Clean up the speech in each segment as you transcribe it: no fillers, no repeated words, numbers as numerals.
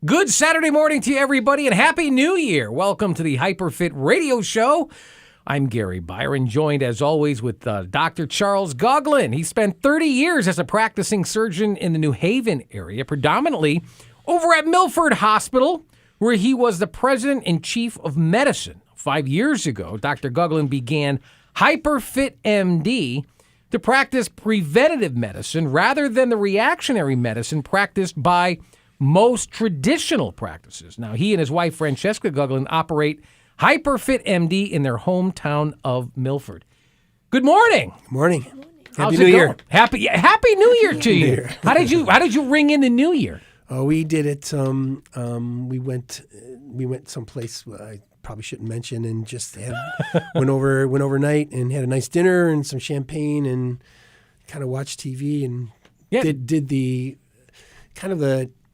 Good Saturday morning to you, everybody, and Happy New Year. Welcome to the HyperFit Radio Show. I'm Gary Byron, joined as always with Dr. Charles Goglin. He spent 30 years as a practicing surgeon in the New Haven area, predominantly over at Milford Hospital, where he was the president and chief of medicine. 5 years ago, Dr. Goglin began HyperFit MD to practice preventative medicine rather than the reactionary medicine practiced by most traditional practices. Now, he and his wife, Francesca Goglin, operate HyperFit MD in their hometown of Milford. Good morning. Good morning. How's Happy New Year. Happy New Year to you. How did you ring in the New Year? Oh, we did it. We went someplace I probably shouldn't mention, and just went overnight and had a nice dinner and some champagne and kind of watched TV and did the kind of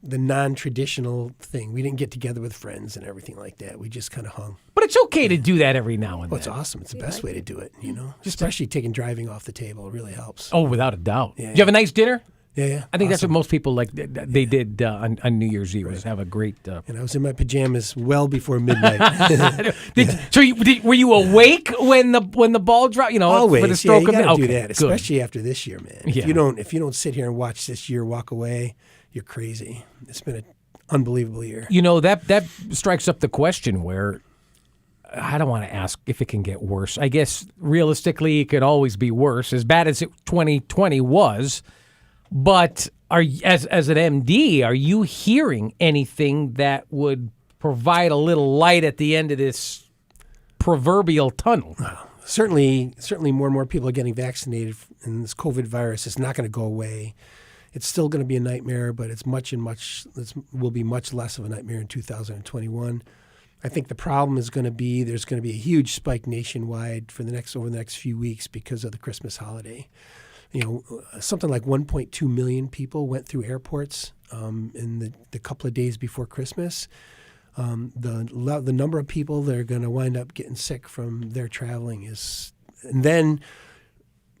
the non-traditional thing. We didn't get together with friends and everything like that. We just kind of hung. But it's okay to do that every now and then. Well, it's awesome. It's the best way to do it, you know. Especially taking driving off the table. It really helps. Oh, without a doubt. Yeah, Did you have a nice dinner? Yeah. I think that's what most people like. They did on New Year's Eve. Was have a great. And I was in my pajamas well before midnight. Were you awake when the ball dropped? You know, always. For the stroke you gotta of do that, especially Good. after this year, man. Yeah. If you don't sit here and watch this year walk away, you're crazy. It's been an unbelievable year. You know, that strikes up the question where I don't want to ask if it can get worse. I guess realistically, it could always be worse, as bad as 2020 was. But as an MD, are you hearing anything that would provide a little light at the end of this proverbial tunnel? Certainly more and more people are getting vaccinated, and this COVID virus is not going to go away. It's still going to be a nightmare, but it will be much less of a nightmare in 2021. I think the problem is going to be there's going to be a huge spike nationwide over the next few weeks because of the Christmas holiday. You know, something like 1.2 million people went through airports in the couple of days before Christmas. The number of people that are going to wind up getting sick from their traveling and then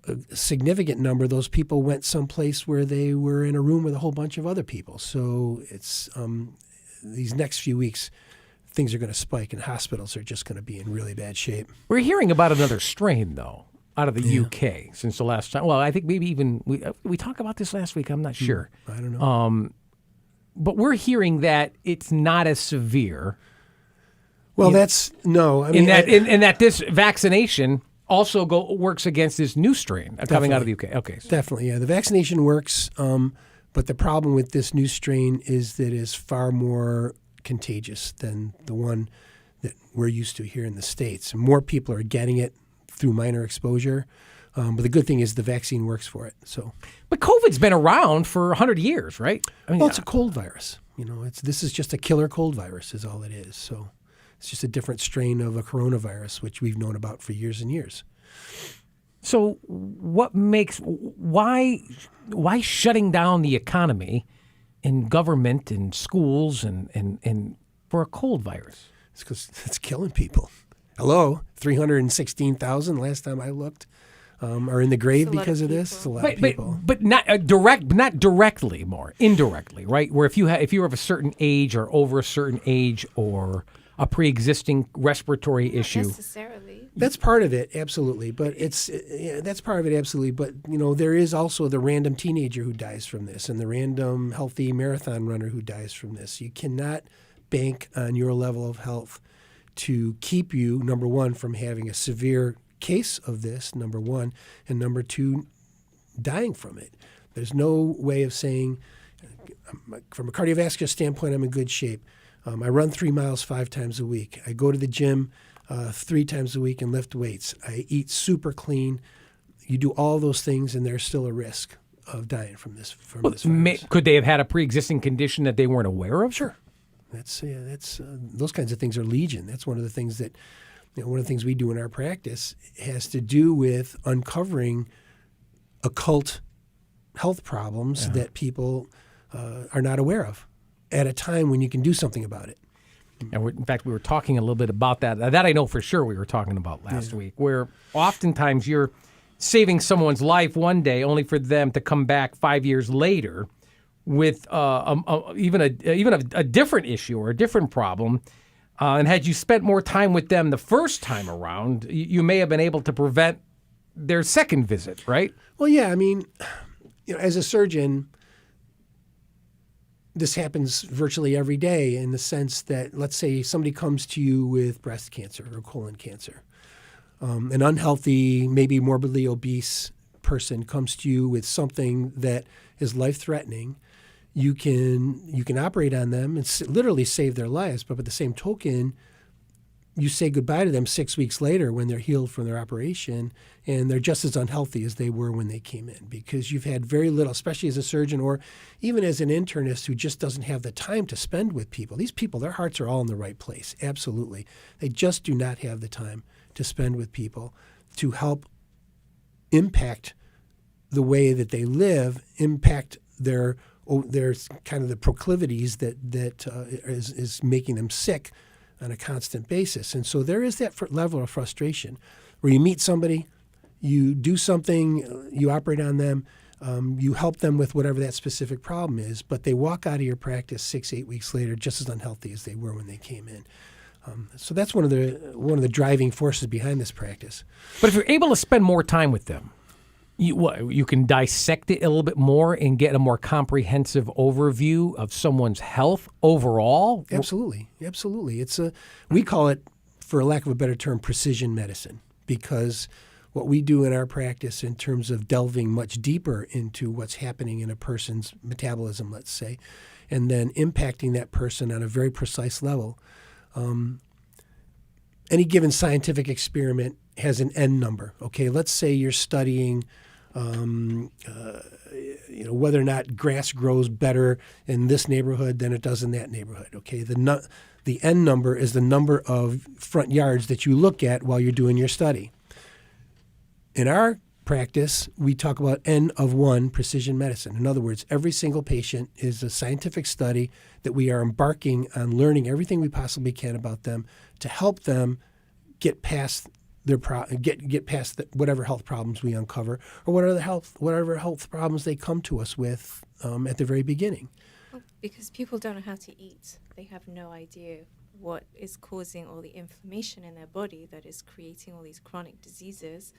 a significant number of those people went someplace where they were in a room with a whole bunch of other people. So it's these next few weeks, things are going to spike, and hospitals are just going to be in really bad shape. We're hearing about another strain, though, out of the UK since the last time. Well, I think maybe even we talked about this last week. I'm not sure. I don't know. But we're hearing that it's not as severe. Well, that this vaccination also works against this new strain coming out of the UK. Okay, so. Definitely, yeah. The vaccination works, but the problem with this new strain is that it is far more contagious than the one that we're used to here in the States. More people are getting it through minor exposure, but the good thing is the vaccine works for it. So, but COVID's been around for 100 years, right? I mean, it's a cold virus. You know, this is just a killer cold virus, is all it is. So, it's just a different strain of a coronavirus, which we've known about for years and years. So, why shutting down the economy and government and schools and for a cold virus? It's because it's killing people. Hello, 316,000 last time I looked are in the grave because of this. It's a lot of people. But not not directly, more indirectly, right? Where if you're of a certain age or over a certain age or a pre-existing respiratory issue. Not necessarily. That's part of it, absolutely. But that's part of it, absolutely. But you know, there is also the random teenager who dies from this, and the random healthy marathon runner who dies from this. You cannot bank on your level of health to keep you, number one, from having a severe case of this, number one, and number two, dying from it. There's no way of saying, from a cardiovascular standpoint, I'm in good shape. I run 3 miles 5 times a week. I go to the gym 3 times a week and lift weights. I eat super clean. You do all those things, and there's still a risk of dying from this virus. Could they have had a pre-existing condition that they weren't aware of? Sure. That's those kinds of things are legion. That's one of the things that one of the things we do in our practice has to do with uncovering occult health problems that people are not aware of at a time when you can do something about it. And in fact, we were talking a little bit about that. That I know for sure we were talking about last week, where oftentimes you're saving someone's life one day only for them to come back 5 years later with even a different issue or a different problem, and had you spent more time with them the first time around, you may have been able to prevent their second visit, right? Well, yeah. I mean, as a surgeon, this happens virtually every day in the sense that, let's say somebody comes to you with breast cancer or colon cancer. An unhealthy, maybe morbidly obese person comes to you with something that is life-threatening. You can operate on them and literally save their lives, but by the same token, you say goodbye to them 6 weeks later when they're healed from their operation, and they're just as unhealthy as they were when they came in, because you've had very little, especially as a surgeon or even as an internist who just doesn't have the time to spend with people. These people, their hearts are all in the right place, absolutely. They just do not have the time to spend with people to help impact the way that they live, impact their kind of the proclivities that is making them sick on a constant basis. And so there is that level of frustration where you meet somebody, you do something, you operate on them, you help them with whatever that specific problem is, but they walk out of your practice 6-8 weeks later just as unhealthy as they were when they came in. So that's one of the driving forces behind this practice. But if you're able to spend more time with them, you can dissect it a little bit more and get a more comprehensive overview of someone's health overall? Absolutely. We call it, for lack of a better term, precision medicine, because what we do in our practice in terms of delving much deeper into what's happening in a person's metabolism, let's say, and then impacting that person on a very precise level. Any given scientific experiment has an N number. Okay, let's say you're studying whether or not grass grows better in this neighborhood than it does in that neighborhood. Okay, the N number is the number of front yards that you look at while you're doing your study. In our practice, we talk about N of 1 precision medicine. In other words, every single patient is a scientific study that we are embarking on learning everything we possibly can about them to help them get past whatever health problems we uncover, or whatever health problems they come to us with at the very beginning. Well, because people don't know how to eat. They have no idea what is causing all the inflammation in their body that is creating all these chronic diseases.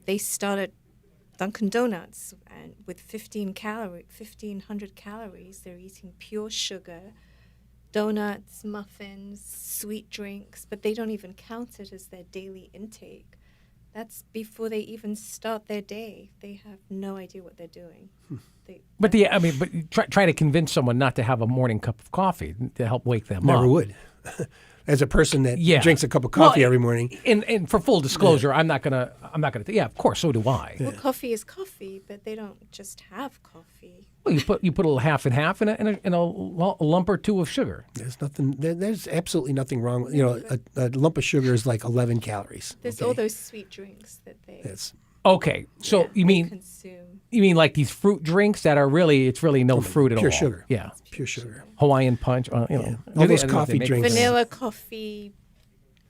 They started Dunkin' Donuts, and with 1,500 calories, they're eating pure sugar, donuts, muffins, sweet drinks, but they don't even count it as their daily intake. That's before they even start their day. They have no idea what they're doing. But try to convince someone not to have a morning cup of coffee to help wake them up. Never would. As a person that drinks a cup of coffee every morning. And for full disclosure, I'm not gonna. Yeah, of course, so do I. Well, coffee is coffee, but they don't just have coffee. Well, you put a little half and half in a lump or two of sugar. There's nothing. There's absolutely nothing wrong. A lump of sugar is like 11 calories. There's all those sweet drinks that they. Okay, so you mean consume. You mean like these fruit drinks that are it's really no fruit at all? Pure sugar. Yeah, pure sugar. Hawaiian punch. All those coffee drinks. Vanilla coffee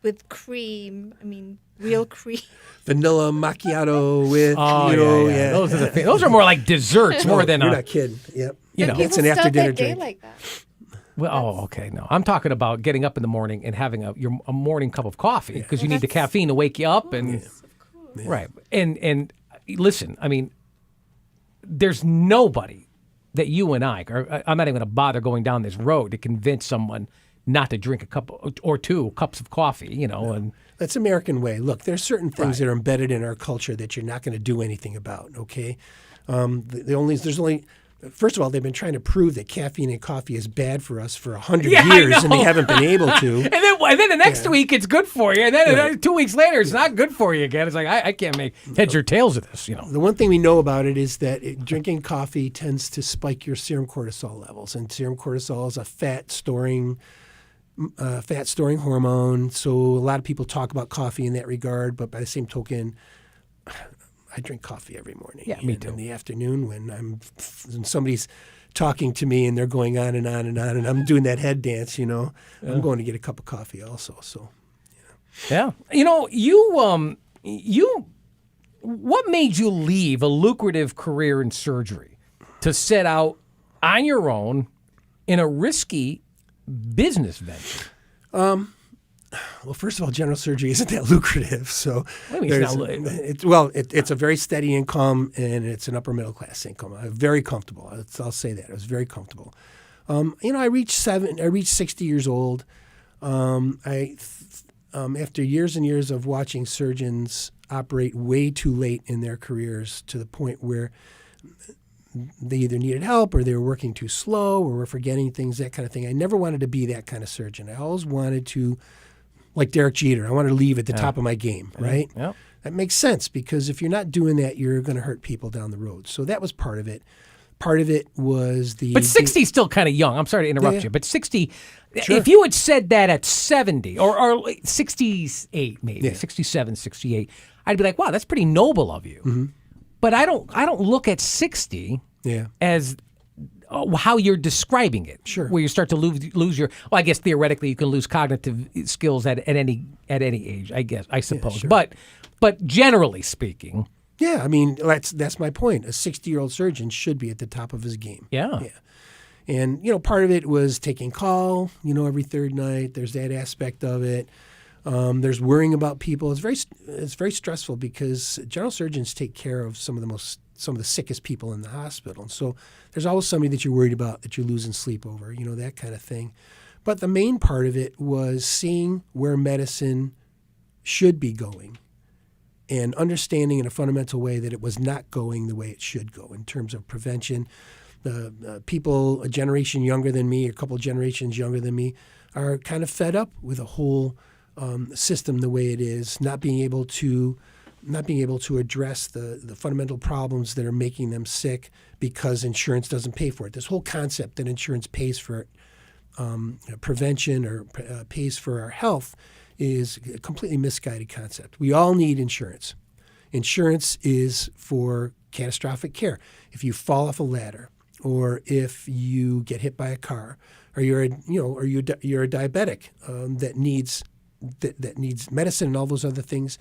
with cream. I mean, real cream. Vanilla macchiato with yeah. Those are those are more like desserts more than. You're not kidding. Yep. It's an after dinner drink. Like that. Well, okay, no. I'm talking about getting up in the morning and having a morning cup of coffee because you need the caffeine to wake you up and. Yeah. Right. And listen, I mean, there's nobody that you and I'm not even going to bother going down this road to convince someone not to drink a cup or 2 cups of coffee, and that's American way. Look, there's certain things that are embedded in our culture that you're not going to do anything about, okay? First of all, they've been trying to prove that caffeine in coffee is bad for us for 100 years, and they haven't been able to. And then the next week it's good for you, and then 2 weeks later it's not good for you again. It's like I can't make heads or tails of this. The one thing we know about it is that drinking coffee tends to spike your serum cortisol levels, and serum cortisol is a fat storing hormone. So a lot of people talk about coffee in that regard, but by the same token, I drink coffee every morning. Yeah, me too. In the afternoon when somebody's talking to me and they're going on and on and on, and I'm doing that head dance, I'm going to get a cup of coffee also. So, yeah. What made you leave a lucrative career in surgery to set out on your own in a risky business venture? Well, first of all, general surgery isn't that lucrative. So What do you mean it's not it's a very steady income, and it's an upper middle class income. I'm very comfortable. I'll say that. I was very comfortable. I reached 60 years old. After years and years of watching surgeons operate way too late in their careers to the point where they either needed help or they were working too slow or were forgetting things, that kind of thing. I never wanted to be that kind of surgeon. I always wanted to, like Derek Jeter, I wanted to leave at the top of my game, right? Yep. That makes sense because if you're not doing that, you're going to hurt people down the road. So that was part of it. Part of it was But 60 is still kind of young. I'm sorry to interrupt you, but 60, Sure. if you had said that at 70 or 68 maybe, 67, 68, I'd be like, wow, that's pretty noble of you. Mm-hmm. But I don't look at 60 Yeah. as how you're describing it. Sure. Where you start to lose your, well, I guess theoretically you can lose cognitive skills at any age, I suppose. sure. But generally speaking, Yeah, I mean, that's my point. A 60-year-old surgeon should be at the top of his game. yeah. And, part of it was taking call, every third night. There's that aspect of it. There's worrying about people. It's very stressful because general surgeons take care of some of the sickest people in the hospital. And so there's always somebody that you're worried about that you're losing sleep over, that kind of thing. But the main part of it was seeing where medicine should be going and understanding in a fundamental way that it was not going the way it should go in terms of prevention. The people a generation younger than me, a couple generations younger than me, are kind of fed up with the whole system the way it is, not being able to address the fundamental problems that are making them sick because insurance doesn't pay for it. This whole concept that insurance pays for prevention or pays for our health is a completely misguided concept. We all need insurance. Insurance is for catastrophic care. If you fall off a ladder, or if you get hit by a car, or you're a diabetic that needs medicine and all those other things,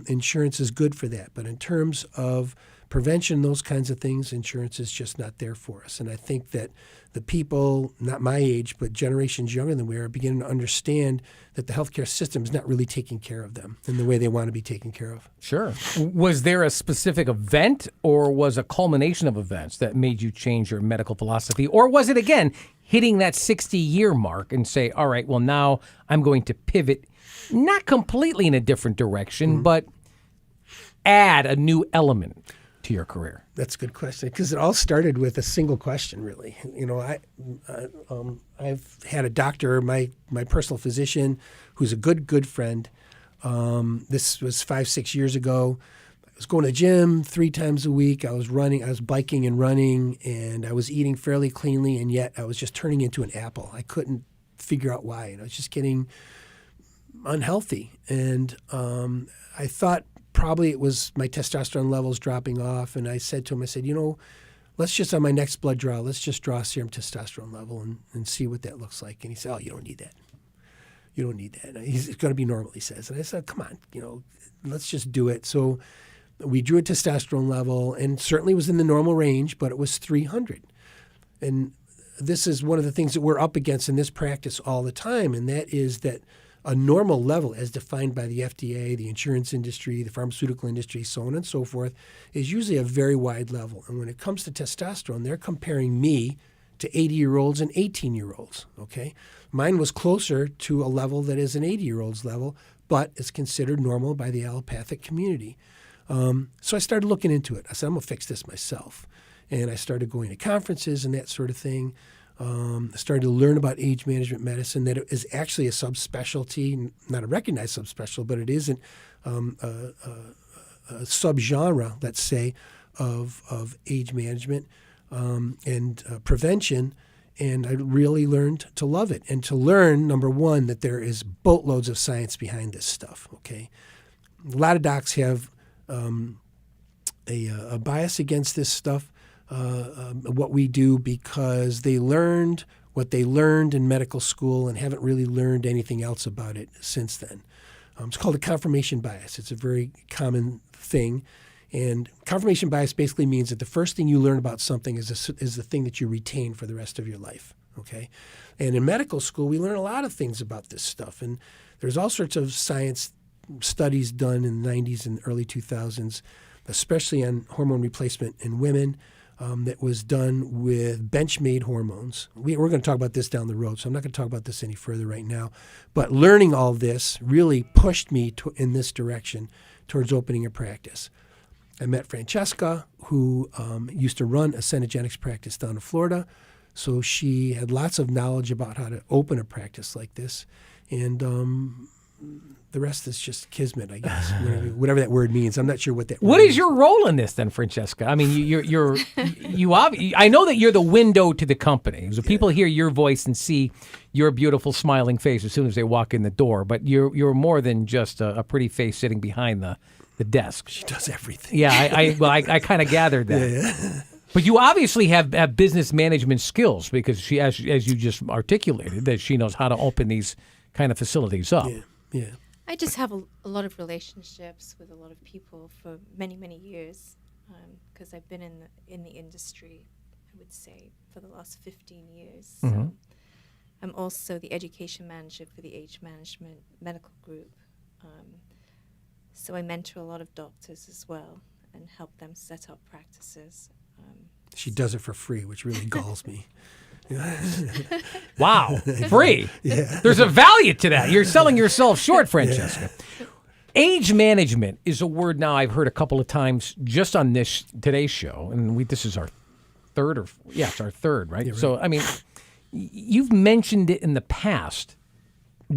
insurance is good for that. But in terms of prevention, those kinds of things, insurance is just not there for us. And I think that the people, not my age, but generations younger than we are beginning to understand that the healthcare system is not really taking care of them in the way they want to be taken care of. Sure. Was there a specific event or was a culmination of events that made you change your medical philosophy? Or was it, again, hitting that 60-year mark and say, all right, well, now I'm going to pivot, not completely in a different direction, but add a new element to your career? That's a good question because it all started with a single question, really. I've had a doctor, my personal physician, who's a good friend. This was 5-6 years ago. I was going to the gym 3 times a week. I was biking and running, and I was eating fairly cleanly, and yet I was just turning into an apple. I couldn't figure out why, and I was just getting unhealthy. And I thought probably it was my testosterone levels dropping off. And I said to him, let's just on my next blood draw, let's just draw serum testosterone level and see what that looks like. And he said, oh, you don't need that. You don't need that. It's going to be normal, he says. And I said, come on, let's just do it. So we drew a testosterone level, and certainly was in the normal range, but it was 300. And this is one of the things that we're up against in this practice all the time, and that is that a normal level, as defined by the FDA, the insurance industry, the pharmaceutical industry, so on and so forth, is usually a very wide level. And when it comes to testosterone, they're comparing me to 80-year-olds and 18-year-olds, okay? Mine was closer to a level that is an 80-year-old's level, but is considered normal by the allopathic community. So I started looking into it. I said, I'm going to fix this myself. And I started going to conferences and that sort of thing. I started to learn about age management medicine, that it is actually a subspecialty, not a recognized subspecialty, but it isn't a subgenre, let's say, of age management and prevention. And I really learned to love it and to learn, number one, that there is boatloads of science behind this stuff, okay? A lot of docs have a bias against this stuff. What we do because they learned what they learned in medical school and haven't really learned anything else about it since then. It's called a confirmation bias. It's a very common thing. And confirmation bias basically means that the first thing you learn about something is the thing that you retain for the rest of your life. Okay, and in medical school, we learn a lot of things about this stuff. And there's all sorts of science studies done in the 90s and early 2000s, especially on hormone replacement in women, that was done with bench-made hormones. We're going to talk about this down the road, so I'm not going to talk about this any further right now. But learning all this really pushed me in this direction towards opening a practice. I met Francesca, who used to run a Cenogenics practice down in Florida. So she had lots of knowledge about how to open a practice like this. And the rest is just kismet, I guess, whatever that word means. I'm not sure what that word What is means. your role in this then, Francesca? I mean, I know that you're the window to the company. So people hear your voice and see your beautiful smiling face as soon as they walk in the door. But you're more than just a pretty face sitting behind the desk. She does everything. Yeah, I kind of gathered that. Yeah. But you obviously have business management skills because she, as you just articulated, that she knows how to open these kind of facilities up. Yeah. I just have a lot of relationships with a lot of people for many, many years because I've been in the industry, I would say, for the last 15 years. Mm-hmm. So I'm also the education manager for the age management medical group. So I mentor a lot of doctors as well and help them set up practices. She does it for free, which really galls me. Wow, free. Yeah. There's a value to that. You're selling yourself short, Francesca. Yeah. Age management is a word now I've heard a couple of times just on today's show, and this is our third, it's our third, right? Yeah, right. So, I mean, you've mentioned it in the past.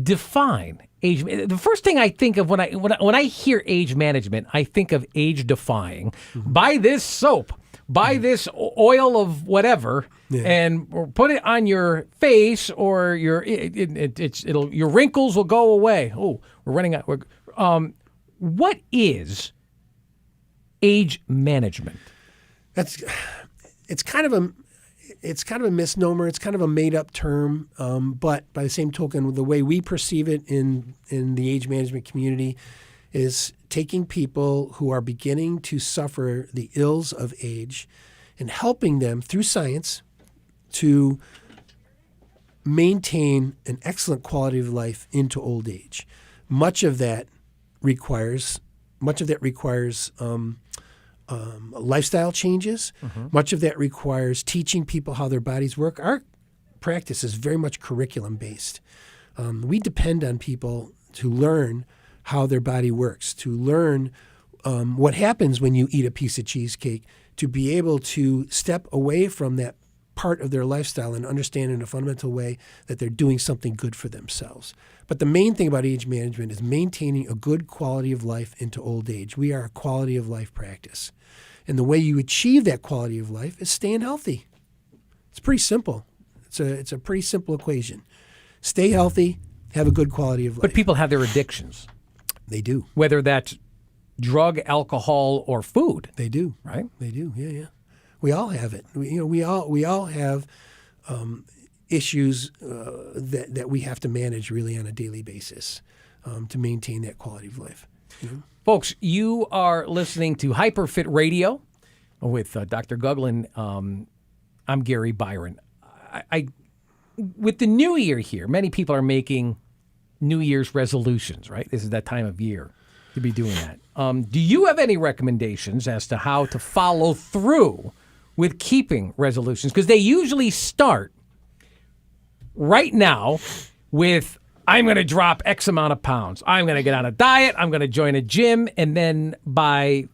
Define age. The first thing I think of when I hear age management, I think of age defying. Mm-hmm. Buy this soap. Buy this oil of whatever, and or put it on your face, or your wrinkles will go away. Oh, we're running out. What is age management? It's kind of a misnomer. It's kind of a made up term. But by the same token, the way we perceive it in the age management community is taking people who are beginning to suffer the ills of age and helping them through science to maintain an excellent quality of life into old age. Much of that requires lifestyle changes. Mm-hmm. Much of that requires teaching people how their bodies work. Our practice is very much curriculum based. We depend on people to learn how their body works, to learn what happens when you eat a piece of cheesecake, to be able to step away from that part of their lifestyle and understand in a fundamental way that they're doing something good for themselves. But the main thing about age management is maintaining a good quality of life into old age. We are a quality of life practice. And the way you achieve that quality of life is staying healthy. It's pretty simple. It's a pretty simple equation. Stay healthy, have a good quality of life. But people have their addictions. They do. Whether that's drug, alcohol, or food. They do. Right? They do. Yeah. We all have it. We all have issues that we have to manage really on a daily basis to maintain that quality of life. You know? Folks, you are listening to HyperFit Radio with Dr. Guglin. I'm Gary Byron. With the new year here, many people are making New Year's resolutions, right? This is that time of year to be doing that. Do you have any recommendations as to how to follow through with keeping resolutions? Because they usually start right now with, I'm going to drop X amount of pounds. I'm going to get on a diet. I'm going to join a gym. And then by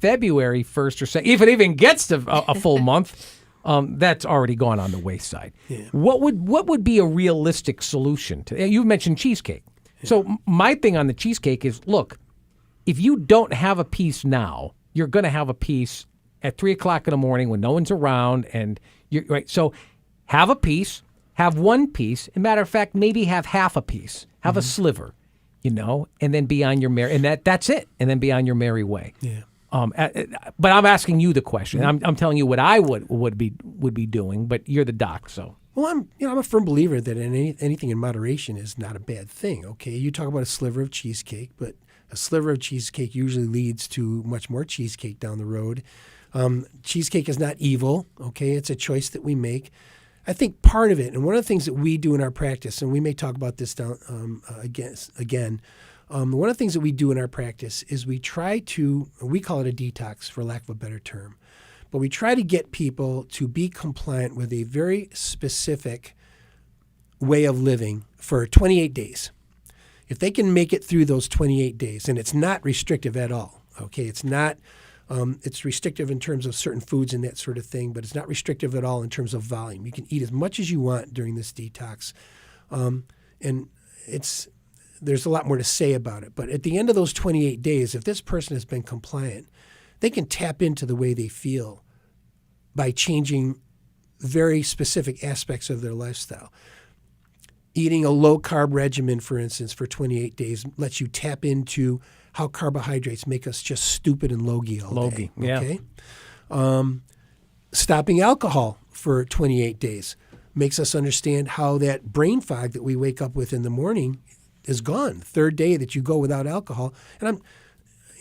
February 1st or 2nd, if it even gets to a full month, that's already gone on the wayside. Yeah. What would be a realistic solution to? You mentioned cheesecake. Yeah. So my thing on the cheesecake is, look, if you don't have a piece now, you're going to have a piece at 3:00 in the morning when no one's around, and you're right. So have a piece, have one piece. As a matter of fact, maybe have half a piece, have a sliver, and then be on your merry, and that's it, and then be on your merry way. Yeah. But I'm asking you the question. I'm telling you what I would be doing, but you're the doc, so. Well, I'm a firm believer that anything in moderation is not a bad thing. Okay, you talk about a sliver of cheesecake, but A sliver of cheesecake usually leads to much more cheesecake down the road. Cheesecake is not evil, okay? It's a choice that we make. I think part of it, and one of the things that we do in our practice, and we may talk about this again, one of the things that we do in our practice is we call it a detox, for lack of a better term, but we try to get people to be compliant with a very specific way of living for 28 days. If they can make it through those 28 days, and it's not restrictive at all, okay? It's not, it's restrictive in terms of certain foods and that sort of thing, but it's not restrictive at all in terms of volume. You can eat as much as you want during this detox. And there's a lot more to say about it. But at the end of those 28 days, if this person has been compliant, they can tap into the way they feel by changing very specific aspects of their lifestyle. Eating a low-carb regimen, for instance, for 28 days lets you tap into how carbohydrates make us just stupid and logy all day. Yeah. Okay? Stopping alcohol for 28 days makes us understand how that brain fog that we wake up with in the morning is gone. Third day that you go without alcohol. And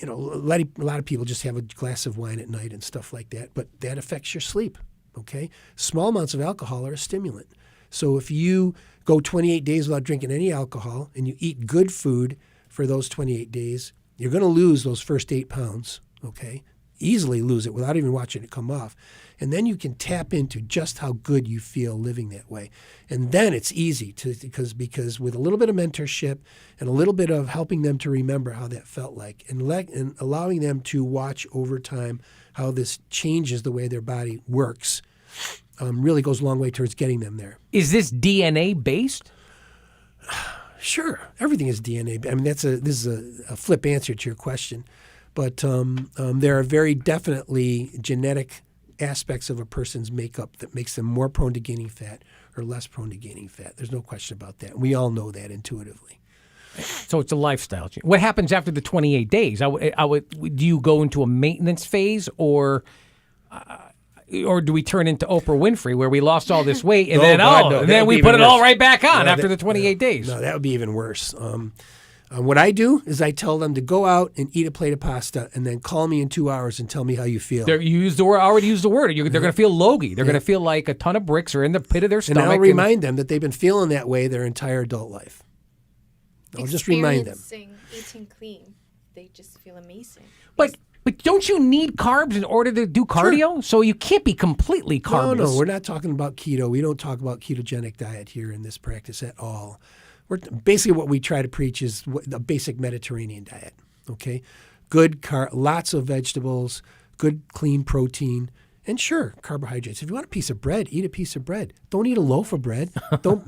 a lot of people just have a glass of wine at night and stuff like that, but that affects your sleep, okay? Small amounts of alcohol are a stimulant. So if you go 28 days without drinking any alcohol and you eat good food for those 28 days, you're going to lose those first 8 pounds, okay? Easily lose it without even watching it come off. And then you can tap into just how good you feel living that way. And then it's easy because with a little bit of mentorship and a little bit of helping them to remember how that felt like and allowing them to watch over time how this changes the way their body works, really goes a long way towards getting them there. Is this DNA based? Sure, everything is DNA. I mean, this is a flip answer to your question, but there are very definitely genetic aspects of a person's makeup that makes them more prone to gaining fat or less prone to gaining fat. There's no question about that. We all know that intuitively. So it's a lifestyle change. What happens after the 28 days? Do you go into a maintenance phase or do we turn into Oprah Winfrey where we lost all this weight and then we put it all right back on after the 28 days? No, that would be even worse. What I do is I tell them to go out and eat a plate of pasta and then call me in 2 hours and tell me how you feel. You already used the word. They're going to feel logy. They're going to feel like a ton of bricks are in the pit of their stomach. And I'll remind them that they've been feeling that way their entire adult life. I'll just remind them. Eating clean, they just feel amazing. But don't you need carbs in order to do cardio? Sure. So you can't be completely carbless. No, we're not talking about keto. We don't talk about ketogenic diet here in this practice at all. Basically what we try to preach is the basic Mediterranean diet, okay? Good lots of vegetables, good clean protein, and sure, carbohydrates. If you want a piece of bread, eat a piece of bread. Don't eat a loaf of bread. Don't,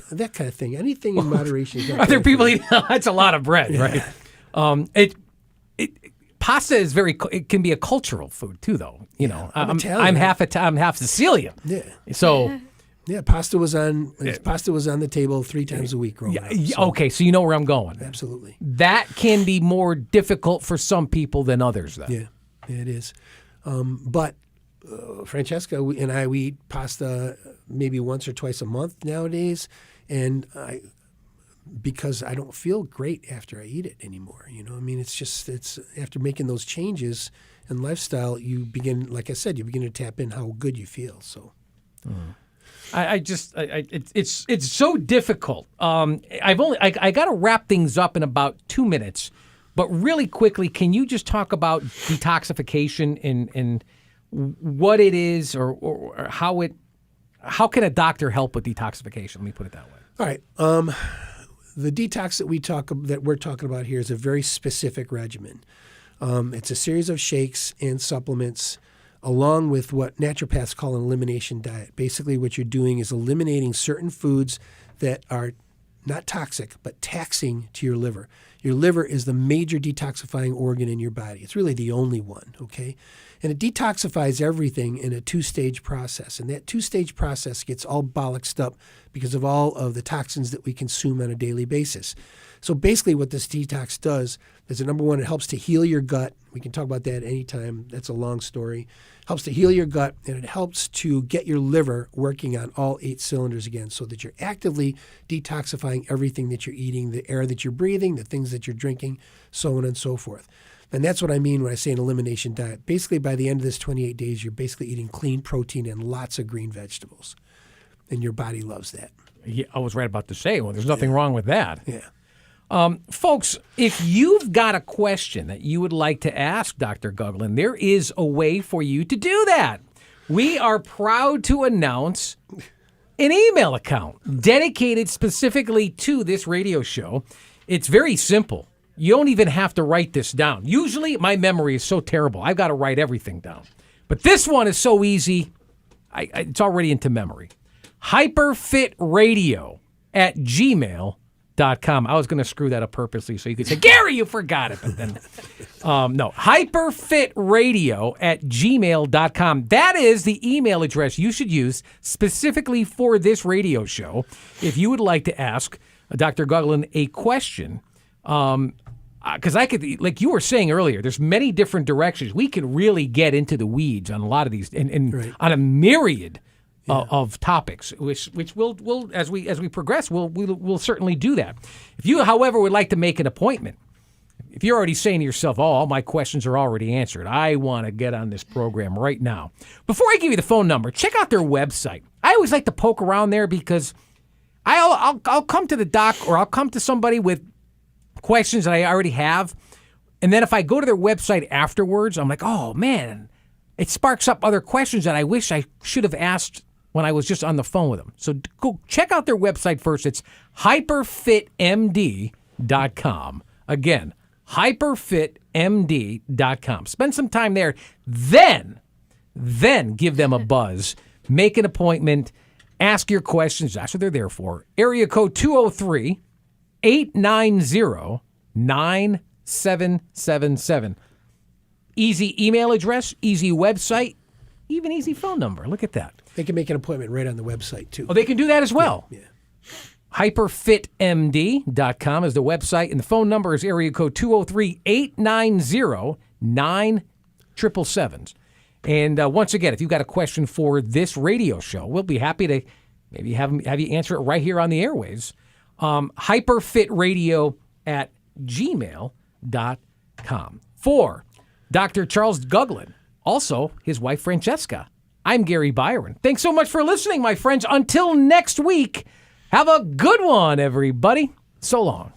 that kind of thing. Anything in moderation. Other people eat, that's a lot of bread, yeah. Right? Pasta is it can be a cultural food too, though. I'm Italian. I'm half Sicilian. Yeah. So. Yeah, pasta was on the table 3 times a week growing up. So. Okay, so you know where I'm going. Absolutely. That can be more difficult for some people than others, though. Yeah, it is. But Francesca and I, we eat pasta maybe once or twice a month nowadays, and because I don't feel great after I eat it anymore. It's after making those changes in lifestyle, you begin, like I said, to tap in how good you feel. So. It's so difficult. I got to wrap things up in about 2 minutes, but really quickly, can you just talk about detoxification and what it is, or how can a doctor help with detoxification? Let me put it that way. All right. The detox that we're talking about here is a very specific regimen. It's a series of shakes and supplements, along with what naturopaths call an elimination diet. Basically, what you're doing is eliminating certain foods that are not toxic, but taxing to your liver. Your liver is the major detoxifying organ in your body. It's really the only one, okay? And it detoxifies everything in a 2-stage process. And that 2-stage process gets all bollocksed up because of all of the toxins that we consume on a daily basis. So basically what this detox does is, number one, it helps to heal your gut. We can talk about that anytime. That's a long story. Helps to heal your gut, and it helps to get your liver working on all 8 cylinders again, so that you're actively detoxifying everything that you're eating, the air that you're breathing, the things that you're drinking, so on and so forth. And that's what I mean when I say an elimination diet. Basically, by the end of this 28 days, you're basically eating clean protein and lots of green vegetables. And your body loves that. Yeah, I was right about to say, well, there's nothing wrong with that. Yeah. Folks, if you've got a question that you would like to ask Dr. Guglin, there is a way for you to do that. We are proud to announce an email account dedicated specifically to this radio show. It's very simple. You don't even have to write this down. Usually, my memory is so terrible, I've got to write everything down. But this one is so easy, it's already into memory. HyperFitRadio@gmail.com. I was going to screw that up purposely so you could say, Gary, you forgot it. But then, no, hyperfitradio@gmail.com. That is the email address you should use specifically for this radio show if you would like to ask Dr. Guglin a question. Because I could, like you were saying earlier, there's many different directions. We can really get into the weeds on a lot of these and Right. on a myriad of topics, which we'll as we progress, we'll certainly do that. If you, however, would like to make an appointment, if you're already saying to yourself, "Oh, all my questions are already answered. I want to get on this program right now." Before I give you the phone number, check out their website. I always like to poke around there because I'll come to the doc or I'll come to somebody with questions that I already have, and then if I go to their website afterwards, I'm like, "Oh man." It sparks up other questions that I wish I should have asked when I was just on the phone with them. So go check out their website first. It's hyperfitmd.com. Again, hyperfitmd.com. Spend some time there. Then give them a buzz. Make an appointment. Ask your questions. That's what they're there for. Area code 203-890-9777. Easy email address, easy website, even easy phone number. Look at that. They can make an appointment right on the website, too. Oh, they can do that as well. Yeah. HyperFitMD.com is the website, and the phone number is area code 203-890-9777. And once again, if you've got a question for this radio show, we'll be happy to maybe have you answer it right here on the airwaves. hyperfitradio@gmail.com. For Dr. Charles Guglin, also his wife Francesca, I'm Gary Byron. Thanks so much for listening, my friends. Until next week, have a good one, everybody. So long.